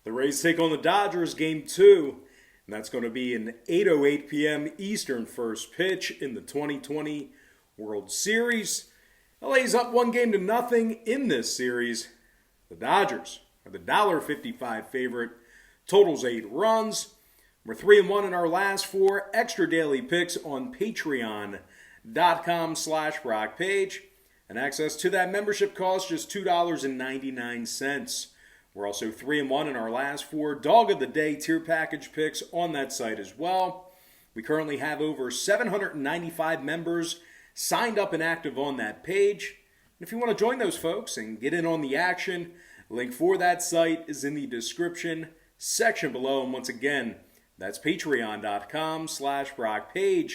The Rays take on the Dodgers game 2, and that's going to be an 8:08 p.m. Eastern first pitch in the 2020 World Series. LA's up 1-0 in this series. The Dodgers are the $1.55 favorite. Totals 8 runs. We're 3-1 in our last 4 extra daily picks on patreon.com/BrockPage. And access to that membership costs just $2.99. We're also 3-1 in our last 4 Dog of the Day tier package picks on that site as well. We currently have over 795 members signed up and active on that page. And if you want to join those folks and get in on the action, link for that site is in the description section below. And once again, that's patreon.com/BrockPage.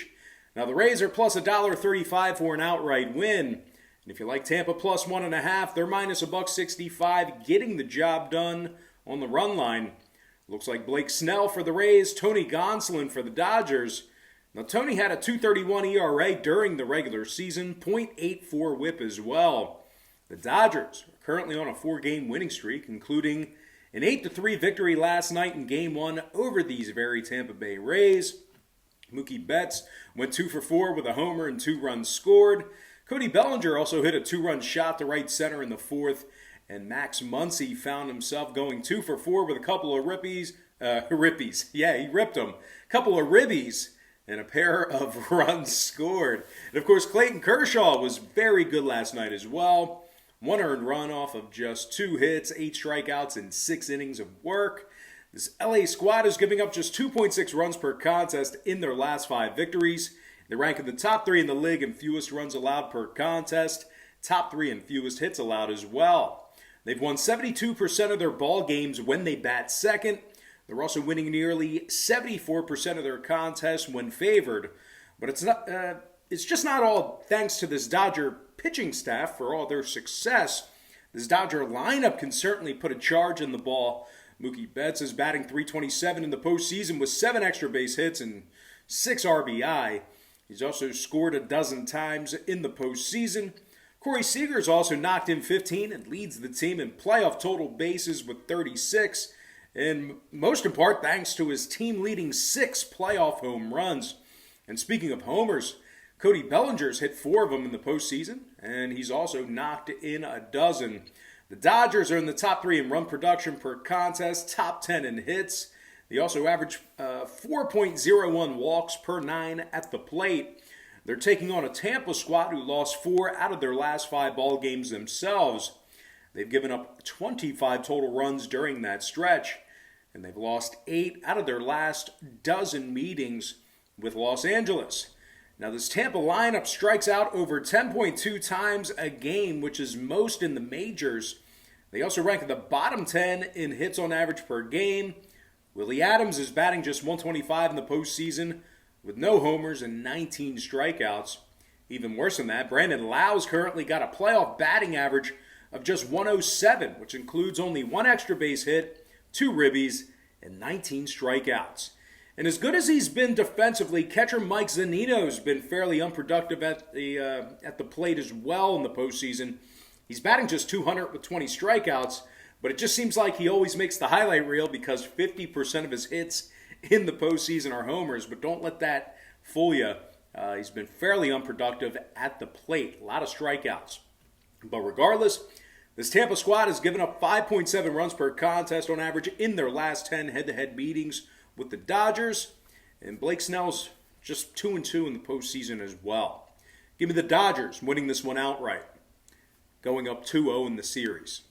Now the Rays are plus $1.35 for an outright win. And if you like Tampa plus 1.5, they're minus $1.65, getting the job done on the run line. Looks like Blake Snell for the Rays, Tony Gonsolin for the Dodgers. Now Tony had a 2.31 ERA during the regular season, .84 WHIP as well. The Dodgers are currently on a 4-game winning streak, including an 8-3 victory last night in Game 1 over these very Tampa Bay Rays. Mookie Betts went 2 for 4 with a homer and 2 runs scored. Cody Bellinger also hit a 2-run shot to right center in the 4th, and Max Muncy found himself going 2 for 4 with a couple of rippies. Yeah, he ripped them. A couple of ribbies and a pair of runs scored. And of course, Clayton Kershaw was very good last night as well. 1 earned run off of just 2 hits, 8 strikeouts, and 6 innings of work. This LA squad is giving up just 2.6 runs per contest in their last 5 victories. They rank in the top 3 in the league in fewest runs allowed per contest, top 3 in fewest hits allowed as well. They've won 72% of their ball games when they bat second. They're also winning nearly 74% of their contests when favored. But it's just not all thanks to this Dodger pitching staff for all their success. This Dodger lineup can certainly put a charge in the ball. Mookie Betts is batting .327 in the postseason with 7 extra base hits and 6 RBI. He's also scored a dozen times in the postseason. Corey Seager's also knocked in 15 and leads the team in playoff total bases with 36, and most in part thanks to his team-leading 6 playoff home runs. And speaking of homers, Cody Bellinger's hit 4 of them in the postseason, and he's also knocked in a dozen. The Dodgers are in the top 3 in run production per contest, top 10 in hits. They also average 4.01 walks per 9 at the plate. They're taking on a Tampa squad who lost 4 out of their last 5 ball games themselves. They've given up 25 total runs during that stretch, and they've lost 8 out of their last dozen meetings with Los Angeles. Now this Tampa lineup strikes out over 10.2 times a game, which is most in the majors. They also rank in the bottom 10 in hits on average per game. Willie Adams is batting just .125 in the postseason with no homers and 19 strikeouts. Even worse than that, Brandon Lau's currently got a playoff batting average of just .107, which includes only 1 extra base hit, 2 ribbies, and 19 strikeouts. And as good as he's been defensively, catcher Mike Zunino's been fairly unproductive at the plate as well in the postseason. He's batting just .200 with 20 strikeouts, but it just seems like he always makes the highlight reel because 50% of his hits in the postseason are homers. But don't let that fool you. He's been fairly unproductive at the plate. A lot of strikeouts. But regardless, this Tampa squad has given up 5.7 runs per contest on average in their last 10 head-to-head meetings with the Dodgers. And Blake Snell's just 2-2 in the postseason as well. Give me the Dodgers winning this one outright, going up 2-0 in the series.